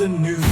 the news.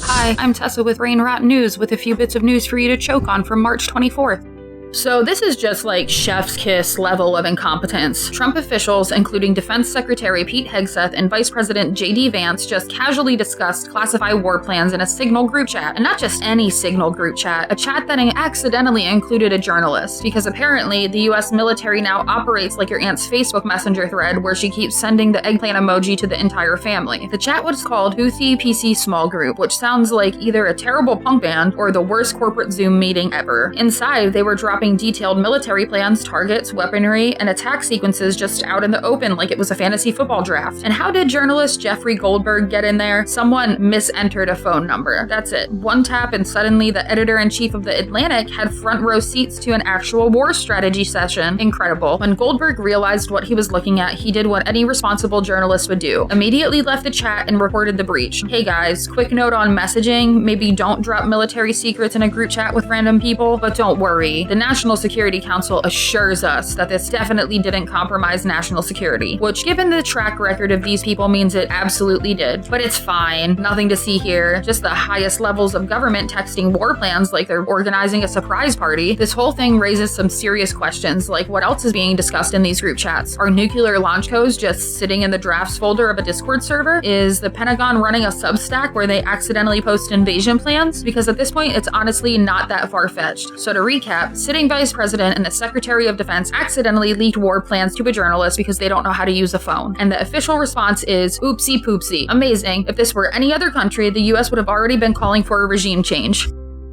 Hi, I'm Tessa with Brainrot News with a few bits of news for you to choke on from March 24th. So this is just like chef's kiss level of incompetence. Trump officials, including Defense Secretary Pete Hegseth and Vice President J.D. Vance, just casually discussed classified war plans in a Signal group chat. And not just any Signal group chat, a chat that accidentally included a journalist. Because apparently, the US military now operates like your aunt's Facebook Messenger thread where she keeps sending the eggplant emoji to the entire family. The chat was called Houthi PC Small Group, which sounds like either a terrible punk band or the worst corporate Zoom meeting ever. Inside, they were dropping detailed military plans, targets, weaponry, and attack sequences just out in the open like it was a fantasy football draft. And how did journalist Jeffrey Goldberg get in there? Someone misentered a phone number. That's it. One tap and suddenly the editor-in-chief of The Atlantic had front row seats to an actual war strategy session. Incredible. When Goldberg realized what he was looking at, he did what any responsible journalist would do. Immediately left the chat and reported the breach. Hey guys, quick note on messaging. Maybe don't drop military secrets in a group chat with random people, but don't worry. The National Security Council assures us that this definitely didn't compromise national security, which given the track record of these people means it absolutely did. But it's fine, nothing to see here, just the highest levels of government texting war plans like they're organizing a surprise party. This whole thing raises some serious questions, like what else is being discussed in these group chats? Are nuclear launch codes just sitting in the drafts folder of a Discord server? Is the Pentagon running a Substack where they accidentally post invasion plans? Because at this point, it's honestly not that far-fetched. So to recap, sitting Vice President and the Secretary of Defense accidentally leaked war plans to a journalist because they don't know how to use a phone. And the official response is, oopsie poopsie. Amazing. If this were any other country, the US would have already been calling for a regime change.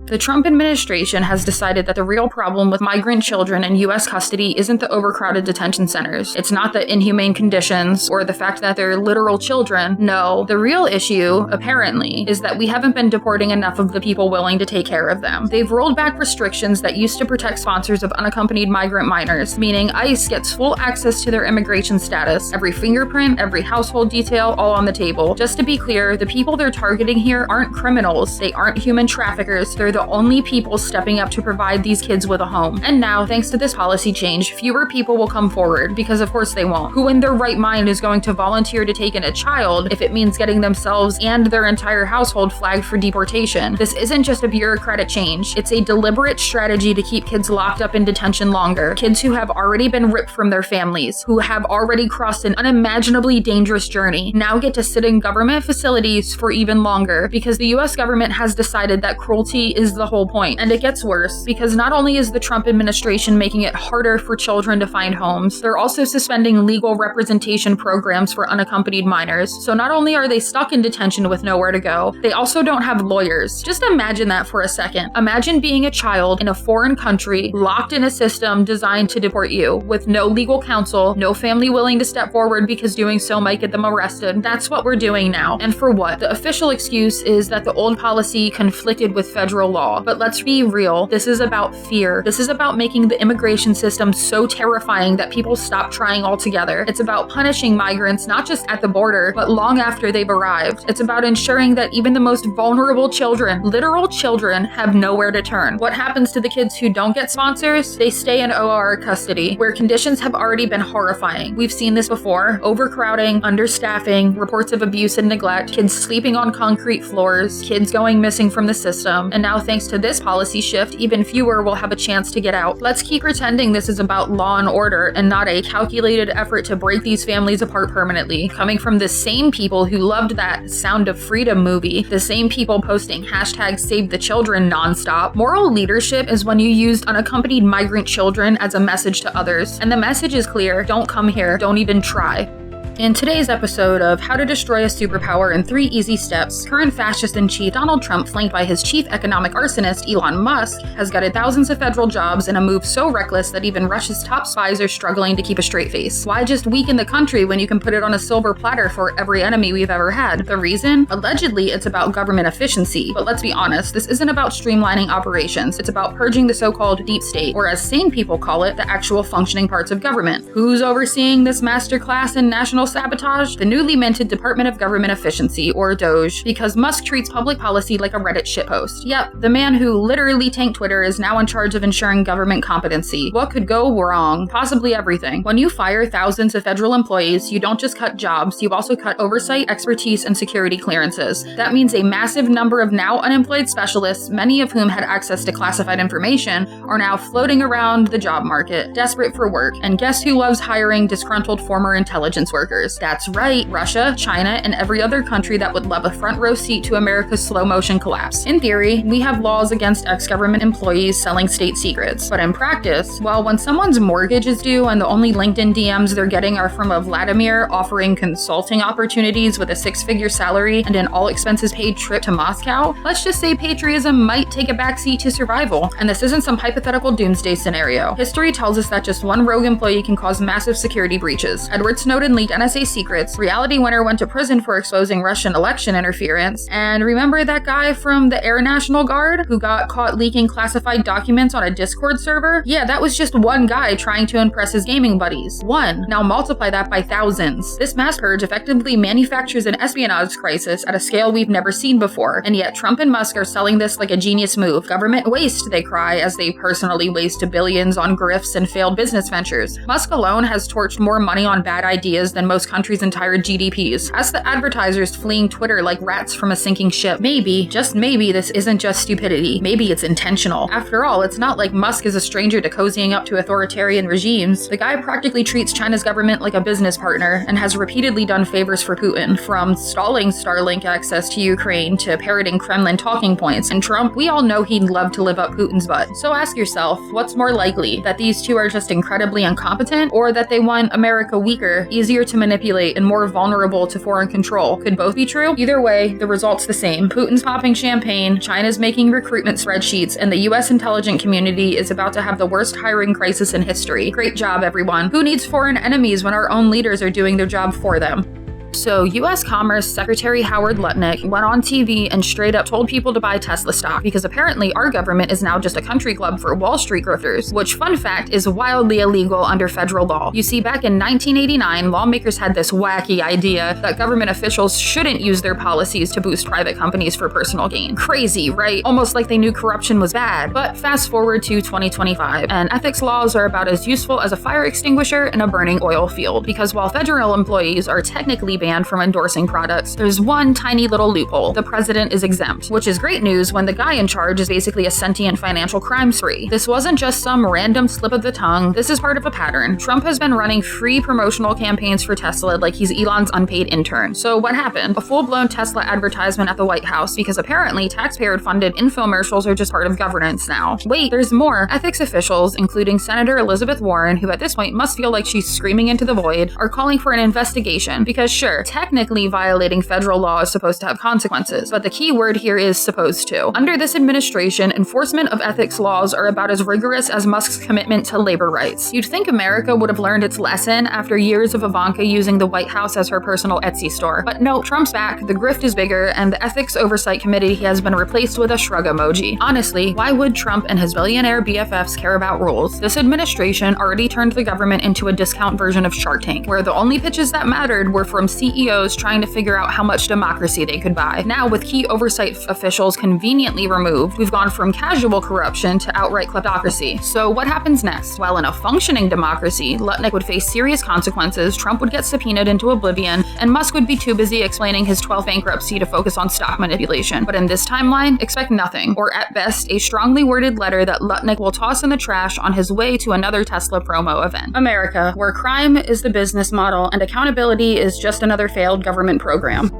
The Trump administration has decided that the real problem with migrant children in U.S. custody isn't the overcrowded detention centers. It's not the inhumane conditions or the fact that they're literal children. No, the real issue, apparently, is that we haven't been deporting enough of the people willing to take care of them. They've rolled back restrictions that used to protect sponsors of unaccompanied migrant minors, meaning ICE gets full access to their immigration status, every fingerprint, every household detail, all on the table. Just to be clear, the people they're targeting here aren't criminals. They aren't human traffickers. They're the only people stepping up to provide these kids with a home. And now, thanks to this policy change, fewer people will come forward, because of course they won't. Who in their right mind is going to volunteer to take in a child if it means getting themselves and their entire household flagged for deportation? This isn't just a bureaucratic change, it's a deliberate strategy to keep kids locked up in detention longer. Kids who have already been ripped from their families, who have already crossed an unimaginably dangerous journey, now get to sit in government facilities for even longer, because the US government has decided that cruelty is the whole point. And it gets worse, because not only is the Trump administration making it harder for children to find homes, they're also suspending legal representation programs for unaccompanied minors. So not only are they stuck in detention with nowhere to go, they also don't have lawyers. Just imagine that for a second. Imagine being a child in a foreign country, locked in a system designed to deport you, with no legal counsel, no family willing to step forward because doing so might get them arrested. That's what we're doing now. And for what? The official excuse is that the old policy conflicted with federal law. But let's be real, this is about fear. This is about making the immigration system so terrifying that people stop trying altogether. It's about punishing migrants not just at the border, but long after they've arrived. It's about ensuring that even the most vulnerable children, literal children, have nowhere to turn. What happens to the kids who don't get sponsors? They stay in OR custody, where conditions have already been horrifying. We've seen this before. Overcrowding, understaffing, reports of abuse and neglect, kids sleeping on concrete floors, kids going missing from the system, and now thanks to this policy shift, even fewer will have a chance to get out. Let's keep pretending this is about law and order and not a calculated effort to break these families apart permanently. Coming from the same people who loved that Sound of Freedom movie, the same people posting hashtag Save the Children nonstop. Moral leadership is when you used unaccompanied migrant children as a message to others. And the message is clear: don't come here, don't even try. In today's episode of How to Destroy a Superpower in 3 Easy Steps, current fascist-in-chief Donald Trump, flanked by his chief economic arsonist Elon Musk, has gutted thousands of federal jobs in a move so reckless that even Russia's top spies are struggling to keep a straight face. Why just weaken the country when you can put it on a silver platter for every enemy we've ever had? The reason? Allegedly, it's about government efficiency. But let's be honest, this isn't about streamlining operations. It's about purging the so-called deep state, or as sane people call it, the actual functioning parts of government. Who's overseeing this masterclass in National sabotage? The newly minted Department of Government Efficiency, or DOGE, because Musk treats public policy like a Reddit shitpost. Yep, the man who literally tanked Twitter is now in charge of ensuring government competency. What could go wrong? Possibly everything. When you fire thousands of federal employees, you don't just cut jobs, you also cut oversight, expertise, and security clearances. That means a massive number of now unemployed specialists, many of whom had access to classified information, are now floating around the job market, desperate for work. And guess who loves hiring disgruntled former intelligence workers? That's right, Russia, China, and every other country that would love a front row seat to America's slow motion collapse. In theory, we have laws against ex-government employees selling state secrets. But in practice, well, when someone's mortgage is due and the only LinkedIn DMs they're getting are from a Vladimir offering consulting opportunities with a six-figure salary and an all-expenses-paid trip to Moscow, let's just say patriotism might take a backseat to survival. And this isn't some hypothetical doomsday scenario. History tells us that just one rogue employee can cause massive security breaches. Edward Snowden leaked NSA secrets, Reality Winner went to prison for exposing Russian election interference, and remember that guy from the Air National Guard who got caught leaking classified documents on a Discord server? Yeah, that was just one guy trying to impress his gaming buddies. One. Now multiply that by thousands. This mass purge effectively manufactures an espionage crisis at a scale we've never seen before, and yet Trump and Musk are selling this like a genius move. Government waste, they cry, as they personally waste billions on grifts and failed business ventures. Musk alone has torched more money on bad ideas than most countries' entire GDPs. Ask the advertisers fleeing Twitter like rats from a sinking ship. Maybe, just maybe, this isn't just stupidity. Maybe it's intentional. After all, it's not like Musk is a stranger to cozying up to authoritarian regimes. The guy practically treats China's government like a business partner and has repeatedly done favors for Putin, from stalling Starlink access to Ukraine to parroting Kremlin talking points. And Trump, we all know he'd love to live up Putin's butt. So ask yourself, what's more likely, that these two are just incredibly incompetent, or that they want America weaker, easier to manipulate, and more vulnerable to foreign control? Could both be true? Either way, the result's the same. Putin's popping champagne, China's making recruitment spreadsheets, and the US intelligence community is about to have the worst hiring crisis in history. Great job, everyone. Who needs foreign enemies when our own leaders are doing their job for them? So, U.S. Commerce Secretary Howard Lutnick went on TV and straight up told people to buy Tesla stock because apparently our government is now just a country club for Wall Street grifters, which, fun fact, is wildly illegal under federal law. You see, back in 1989, lawmakers had this wacky idea that government officials shouldn't use their policies to boost private companies for personal gain. Crazy, right? Almost like they knew corruption was bad. But fast forward to 2025, and ethics laws are about as useful as a fire extinguisher in a burning oil field, because while federal employees are technically banned from endorsing products, there's one tiny little loophole. The president is exempt, which is great news when the guy in charge is basically a sentient financial crime spree. This wasn't just some random slip of the tongue. This is part of a pattern. Trump has been running free promotional campaigns for Tesla like he's Elon's unpaid intern. So what happened? A full-blown Tesla advertisement at the White House, because apparently taxpayer-funded infomercials are just part of governance now. Wait, there's more. Ethics officials, including Senator Elizabeth Warren, who at this point must feel like she's screaming into the void, are calling for an investigation because sure, technically violating federal law is supposed to have consequences, but the key word here is supposed to. Under this administration, enforcement of ethics laws are about as rigorous as Musk's commitment to labor rights. You'd think America would have learned its lesson after years of Ivanka using the White House as her personal Etsy store. But no, Trump's back, the grift is bigger, and the Ethics Oversight Committee has been replaced with a shrug emoji. Honestly, why would Trump and his billionaire BFFs care about rules? This administration already turned the government into a discount version of Shark Tank, where the only pitches that mattered were from CEOs trying to figure out how much democracy they could buy. Now, with key oversight officials conveniently removed, we've gone from casual corruption to outright kleptocracy. So what happens next? Well, in a functioning democracy, Lutnick would face serious consequences, Trump would get subpoenaed into oblivion, and Musk would be too busy explaining his 12th bankruptcy to focus on stock manipulation. But in this timeline, expect nothing, or at best, a strongly worded letter that Lutnick will toss in the trash on his way to another Tesla promo event. America, where crime is the business model and accountability is just another failed government program.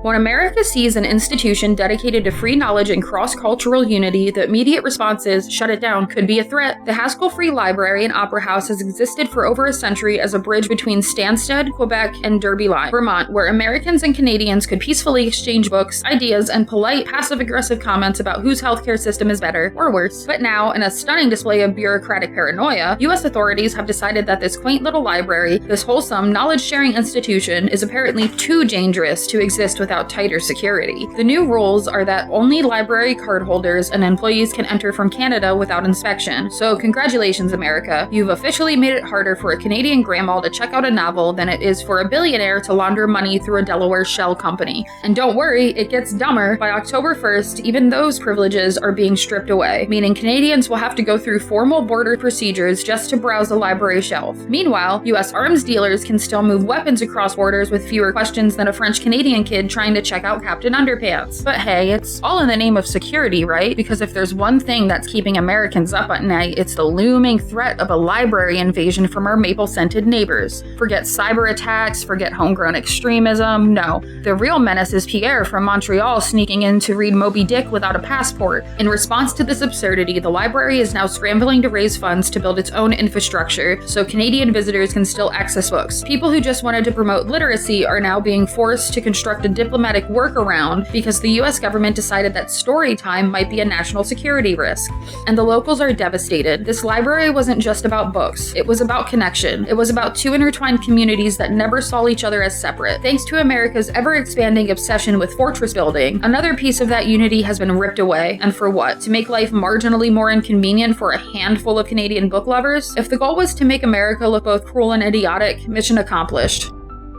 When America sees an institution dedicated to free knowledge and cross-cultural unity, the immediate response is, shut it down, could be a threat. The Haskell Free Library and Opera House has existed for over a century as a bridge between Stansted, Quebec, and Derby Line, Vermont, where Americans and Canadians could peacefully exchange books, ideas, and polite, passive-aggressive comments about whose healthcare system is better, or worse. But now, in a stunning display of bureaucratic paranoia, U.S. authorities have decided that this quaint little library, this wholesome, knowledge-sharing institution, is apparently too dangerous to exist without without tighter security. The new rules are that only library card holders and employees can enter from Canada without inspection. So congratulations, America. You've officially made it harder for a Canadian grandma to check out a novel than it is for a billionaire to launder money through a Delaware shell company. And don't worry, it gets dumber. By October 1st, even those privileges are being stripped away, meaning Canadians will have to go through formal border procedures just to browse a library shelf. Meanwhile, US arms dealers can still move weapons across borders with fewer questions than a French-Canadian kid trying to check out Captain Underpants. But hey, it's all in the name of security, right? Because if there's one thing that's keeping Americans up at night, it's the looming threat of a library invasion from our maple-scented neighbors. Forget cyber attacks, forget homegrown extremism, no. The real menace is Pierre from Montreal sneaking in to read Moby Dick without a passport. In response to this absurdity, the library is now scrambling to raise funds to build its own infrastructure so Canadian visitors can still access books. People who just wanted to promote literacy are now being forced to construct a diplomatic workaround because the US government decided that story time might be a national security risk. And the locals are devastated. This library wasn't just about books. It was about connection. It was about two intertwined communities that never saw each other as separate. Thanks to America's ever-expanding obsession with fortress building, another piece of that unity has been ripped away. And for what? To make life marginally more inconvenient for a handful of Canadian book lovers? If the goal was to make America look both cruel and idiotic, mission accomplished.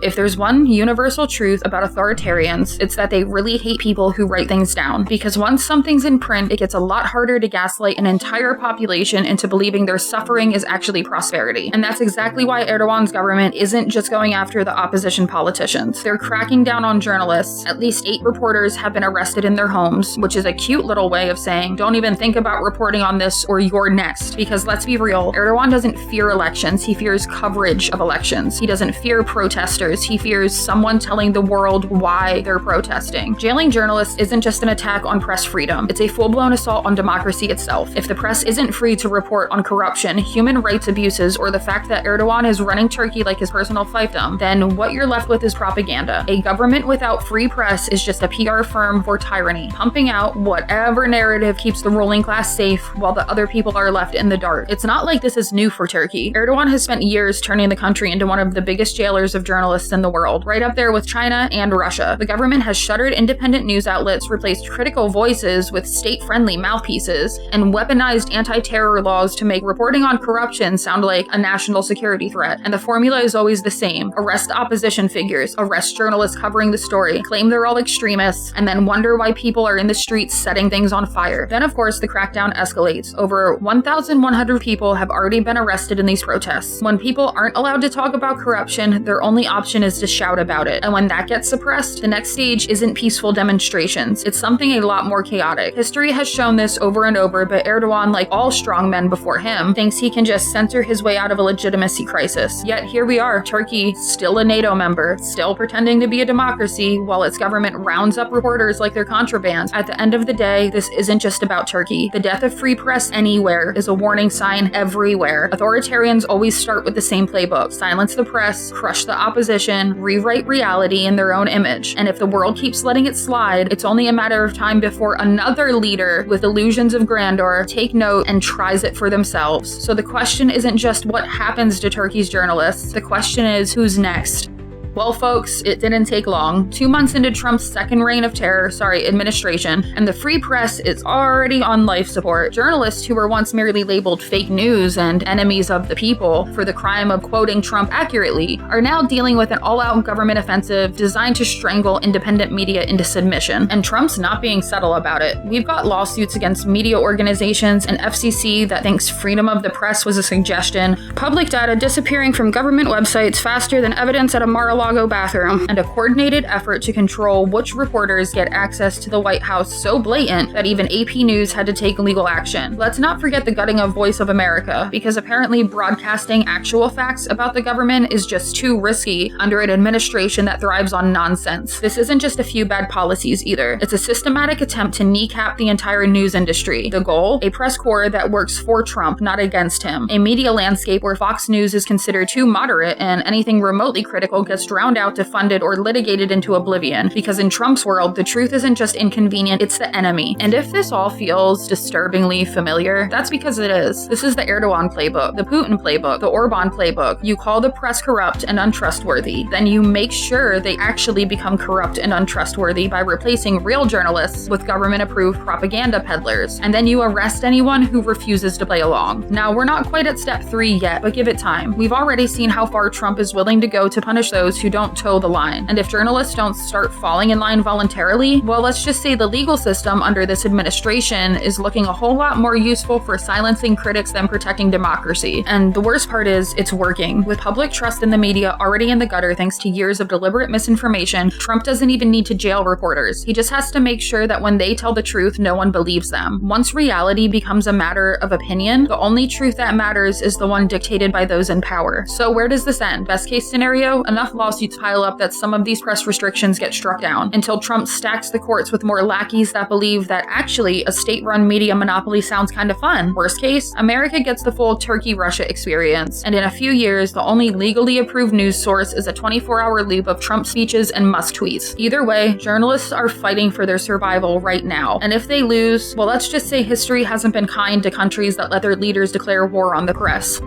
If there's one universal truth about authoritarians, it's that they really hate people who write things down. Because once something's in print, it gets a lot harder to gaslight an entire population into believing their suffering is actually prosperity. And that's exactly why Erdogan's government isn't just going after the opposition politicians. They're cracking down on journalists. At least 8 reporters have been arrested in their homes, which is a cute little way of saying, don't even think about reporting on this or you're next. Because let's be real, Erdogan doesn't fear elections, he fears coverage of elections. He doesn't fear protesters. He fears someone telling the world why they're protesting. Jailing journalists isn't just an attack on press freedom. It's a full-blown assault on democracy itself. If the press isn't free to report on corruption, human rights abuses, or the fact that Erdogan is running Turkey like his personal fiefdom, then what you're left with is propaganda. A government without free press is just a PR firm for tyranny, pumping out whatever narrative keeps the ruling class safe while the other people are left in the dark. It's not like this is new for Turkey. Erdogan has spent years turning the country into one of the biggest jailers of journalists in the world, right up there with China and Russia. The government has shuttered independent news outlets, replaced critical voices with state-friendly mouthpieces, and weaponized anti-terror laws to make reporting on corruption sound like a national security threat. And the formula is always the same. Arrest opposition figures, arrest journalists covering the story, claim they're all extremists, and then wonder why people are in the streets setting things on fire. Then, of course, the crackdown escalates. Over 1,100 people have already been arrested in these protests. When people aren't allowed to talk about corruption, their only option is to shout about it. And when that gets suppressed, the next stage isn't peaceful demonstrations. It's something a lot more chaotic. History has shown this over and over, but Erdogan, like all strongmen before him, thinks he can just censor his way out of a legitimacy crisis. Yet here we are, Turkey, still a NATO member, still pretending to be a democracy, while its government rounds up reporters like they're contraband. At the end of the day, this isn't just about Turkey. The death of free press anywhere is a warning sign everywhere. Authoritarians always start with the same playbook. Silence the press, crush the opposition, rewrite reality in their own image. And if the world keeps letting it slide, it's only a matter of time before another leader with illusions of grandeur take note and tries it for themselves. So the question isn't just what happens to Turkey's journalists. The question is who's next? Well, folks, it didn't take long. 2 months into Trump's second reign of terror, administration, and the free press is already on life support. Journalists who were once merely labeled fake news and enemies of the people for the crime of quoting Trump accurately are now dealing with an all-out government offensive designed to strangle independent media into submission. And Trump's not being subtle about it. We've got lawsuits against media organizations and FCC that thinks freedom of the press was a suggestion, public data disappearing from government websites faster than evidence at a Mar-a-Lago bathroom, and a coordinated effort to control which reporters get access to the White House so blatant that even AP News had to take legal action. Let's not forget the gutting of Voice of America, because apparently broadcasting actual facts about the government is just too risky under an administration that thrives on nonsense. This isn't just a few bad policies either. It's a systematic attempt to kneecap the entire news industry. The goal? A press corps that works for Trump, not against him. A media landscape where Fox News is considered too moderate and anything remotely critical gets drowned out, defunded, or litigated into oblivion, because in Trump's world, the truth isn't just inconvenient, it's the enemy. And if this all feels disturbingly familiar, that's because it is. This is the Erdogan playbook, the Putin playbook, the Orban playbook. You call the press corrupt and untrustworthy, then you make sure they actually become corrupt and untrustworthy by replacing real journalists with government-approved propaganda peddlers, and then you arrest anyone who refuses to play along. Now, we're not quite at step 3 yet, but give it time. We've already seen how far Trump is willing to go to punish those who don't toe the line, and if journalists don't start falling in line voluntarily, well, let's just say the legal system under this administration is looking a whole lot more useful for silencing critics than protecting democracy. And the worst part is, it's working. With public trust in the media already in the gutter thanks to years of deliberate misinformation, Trump doesn't even need to jail reporters. He just has to make sure that when they tell the truth, no one believes them. Once reality becomes a matter of opinion, the only truth that matters is the one dictated by those in power. So where does this end? Best case scenario, enough lawsuits pile up that some of these press restrictions get struck down, until Trump stacks the courts with more lackeys that believe that actually a state-run media monopoly sounds kind of fun. Worst case, America gets the full Turkey-Russia experience, and in a few years, the only legally approved news source is a 24-hour loop of Trump speeches and Musk tweets. Either way, journalists are fighting for their survival right now, and if they lose, well, let's just say history hasn't been kind to countries that let their leaders declare war on the press.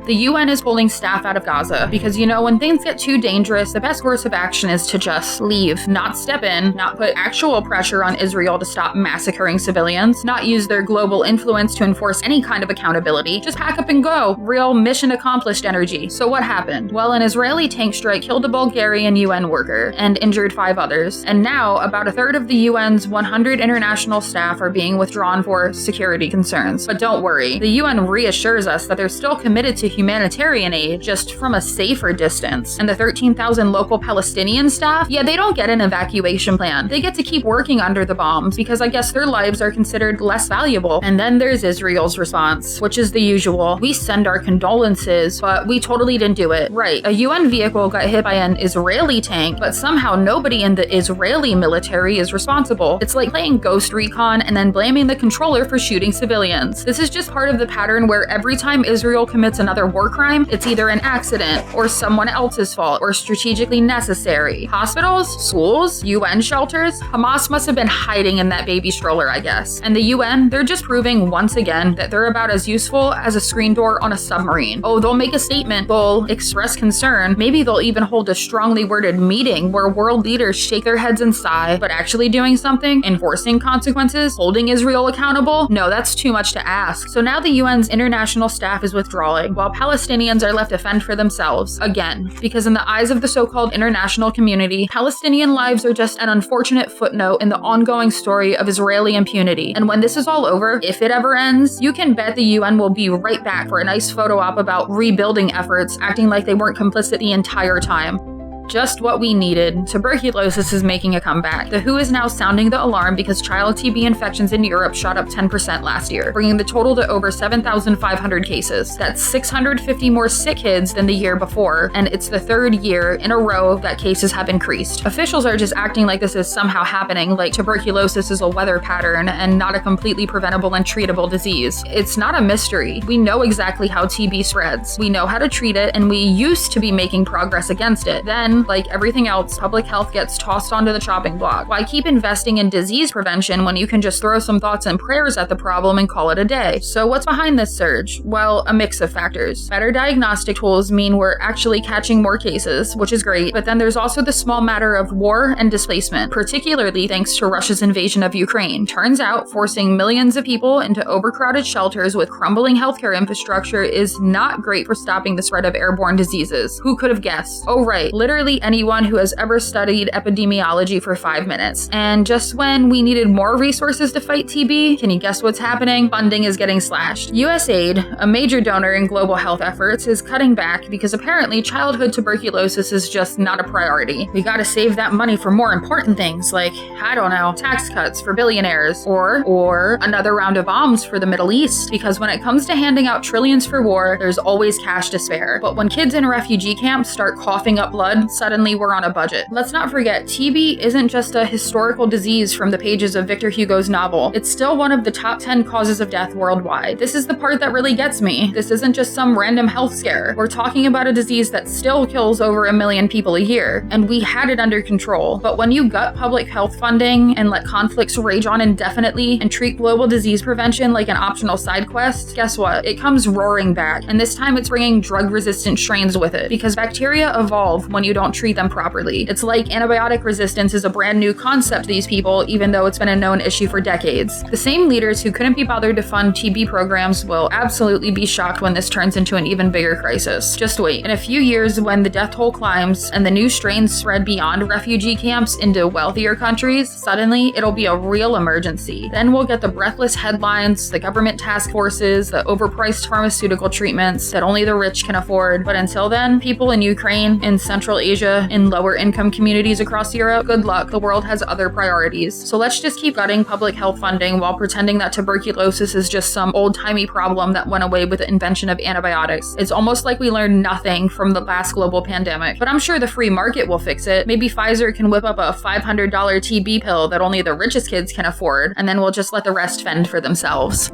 The UN is pulling staff out of Gaza because, you know, when things get too dangerous, the best course of action is to just leave, not step in, not put actual pressure on Israel to stop massacring civilians, not use their global influence to enforce any kind of accountability, just pack up and go. Real mission accomplished energy. So what happened? Well, an Israeli tank strike killed a Bulgarian UN worker and injured 5 others, and now about a third of the UN's 100 international staff are being withdrawn for security concerns. But don't worry, the UN reassures us that they're still committed to humanitarian aid, just from a safer distance. And the 13,000 local Palestinian staff, yeah, they don't get an evacuation plan. They get to keep working under the bombs because I guess their lives are considered less valuable. And then there's Israel's response, which is the usual. We send our condolences, but we totally didn't do it. Right, a UN vehicle got hit by an Israeli tank, but somehow nobody in the Israeli military is responsible. It's like playing Ghost Recon and then blaming the controller for shooting civilians. This is just part of the pattern where every time Israel commits another war crime, it's either an accident or someone else's fault or strategically necessary. Hospitals, schools, UN shelters, Hamas must have been hiding in that baby stroller, I guess. And the UN, they're just proving once again that they're about as useful as a screen door on a submarine. Oh, they'll make a statement, they'll express concern, maybe they'll even hold a strongly worded meeting where world leaders shake their heads and sigh, but actually doing something, enforcing consequences, holding Israel accountable? No, that's too much to ask. So now the UN's international staff is withdrawing, while Palestinians are left to fend for themselves, again, because in the eyes of the so-called international community, Palestinian lives are just an unfortunate footnote in the ongoing story of Israeli impunity. And when this is all over, if it ever ends, you can bet the UN will be right back for a nice photo op about rebuilding efforts, acting like they weren't complicit the entire time. Just what we needed. Tuberculosis is making a comeback. The WHO is now sounding the alarm because child TB infections in Europe shot up 10% last year, bringing the total to over 7,500 cases. That's 650 more sick kids than the year before, and it's the 3rd year in a row that cases have increased. Officials are just acting like this is somehow happening, like tuberculosis is a weather pattern and not a completely preventable and treatable disease. It's not a mystery. We know exactly how TB spreads. We know how to treat it, and we used to be making progress against it. Then, like everything else, public health gets tossed onto the chopping block. Why keep investing in disease prevention when you can just throw some thoughts and prayers at the problem and call it a day? So what's behind this surge? Well, a mix of factors. Better diagnostic tools mean we're actually catching more cases, which is great, but then there's also the small matter of war and displacement, particularly thanks to Russia's invasion of Ukraine. Turns out, forcing millions of people into overcrowded shelters with crumbling healthcare infrastructure is not great for stopping the spread of airborne diseases. Who could have guessed? Oh right, literally anyone who has ever studied epidemiology for 5 minutes. And just when we needed more resources to fight TB, can you guess what's happening? Funding is getting slashed. USAID, a major donor in global health efforts, is cutting back because apparently childhood tuberculosis is just not a priority. We gotta save that money for more important things like, I don't know, tax cuts for billionaires, or another round of bombs for the Middle East. Because when it comes to handing out trillions for war, there's always cash to spare. But when kids in refugee camps start coughing up blood, suddenly we're on a budget. Let's not forget, TB isn't just a historical disease from the pages of Victor Hugo's novel. It's still one of the top 10 causes of death worldwide. This is the part that really gets me. This isn't just some random health scare. We're talking about a disease that still kills over 1 million people a year, and we had it under control. But when you gut public health funding and let conflicts rage on indefinitely and treat global disease prevention like an optional side quest, guess what? It comes roaring back, and this time it's bringing drug-resistant strains with it, because bacteria evolve when you don't treat them properly. It's like antibiotic resistance is a brand new concept to these people, even though it's been a known issue for decades. The same leaders who couldn't be bothered to fund TB programs will absolutely be shocked when this turns into an even bigger crisis. Just wait. In a few years, when the death toll climbs and the new strains spread beyond refugee camps into wealthier countries, suddenly it'll be a real emergency. Then we'll get the breathless headlines, the government task forces, the overpriced pharmaceutical treatments that only the rich can afford. But until then, people in Ukraine, in Central Asia, in lower income communities across Europe, good luck. The world has other priorities. So let's just keep gutting public health funding while pretending that tuberculosis is just some old-timey problem that went away with the invention of antibiotics. It's almost like we learned nothing from the last global pandemic. But I'm sure the free market will fix it. Maybe Pfizer can whip up a $500 TB pill that only the richest kids can afford, and then we'll just let the rest fend for themselves.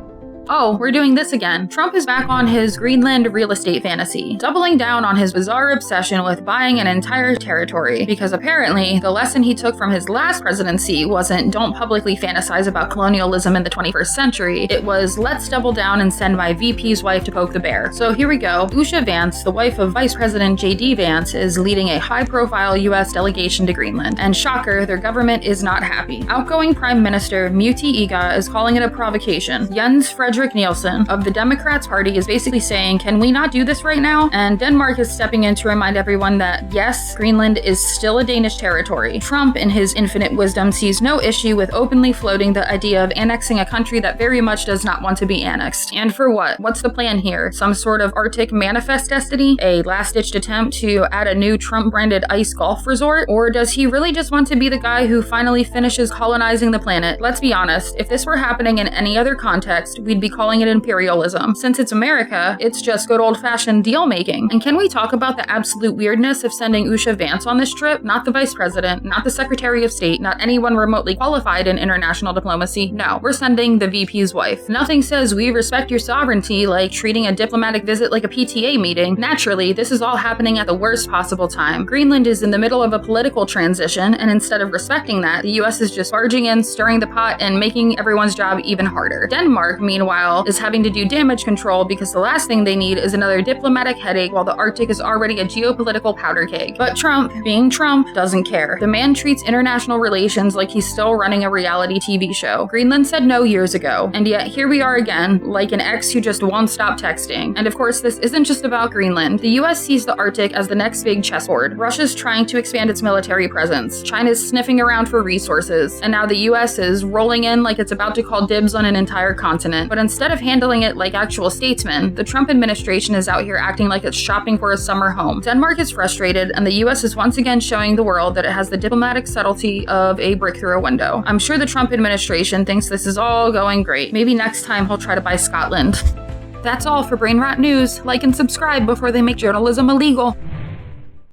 Oh, we're doing this again. Trump is back on his Greenland real estate fantasy, doubling down on his bizarre obsession with buying an entire territory, because apparently the lesson he took from his last presidency wasn't don't publicly fantasize about colonialism in the 21st century, it was let's double down and send my VP's wife to poke the bear. So here we go. Usha Vance, the wife of Vice President J.D. Vance, is leading a high-profile U.S. delegation to Greenland, and shocker, their government is not happy. Outgoing Prime Minister Muti Iga is calling it a provocation. Jens Frederick Nielsen of the Democrats Party is basically saying, can we not do this right now? And Denmark is stepping in to remind everyone that, yes, Greenland is still a Danish territory. Trump, in his infinite wisdom, sees no issue with openly floating the idea of annexing a country that very much does not want to be annexed. And for what? What's the plan here? Some sort of Arctic manifest destiny? A last-ditched attempt to add a new Trump-branded ice golf resort? Or does he really just want to be the guy who finally finishes colonizing the planet? Let's be honest, if this were happening in any other context, we'd be calling it imperialism. Since it's America, it's just good old-fashioned deal-making. And can we talk about the absolute weirdness of sending Usha Vance on this trip? Not the vice president, not the secretary of state, not anyone remotely qualified in international diplomacy. No, we're sending the VP's wife. Nothing says we respect your sovereignty like treating a diplomatic visit like a PTA meeting. Naturally, this is all happening at the worst possible time. Greenland is in the middle of a political transition, and instead of respecting that, the US is just barging in, stirring the pot, and making everyone's job even harder. Denmark, meanwhile, is having to do damage control because the last thing they need is another diplomatic headache while the Arctic is already a geopolitical powder keg. But Trump, being Trump, doesn't care. The man treats international relations like he's still running a reality TV show. Greenland said no years ago, and yet here we are again, like an ex who just won't stop texting. And of course, this isn't just about Greenland. The US sees the Arctic as the next big chessboard. Russia's trying to expand its military presence. China's sniffing around for resources. And now the US is rolling in like it's about to call dibs on an entire continent. But instead of handling it like actual statesmen, the Trump administration is out here acting like it's shopping for a summer home. Denmark is frustrated, and the US is once again showing the world that it has the diplomatic subtlety of a brick through a window. I'm sure the Trump administration thinks this is all going great. Maybe next time he'll try to buy Scotland. That's all for Brainrot News. Like and subscribe before they make journalism illegal.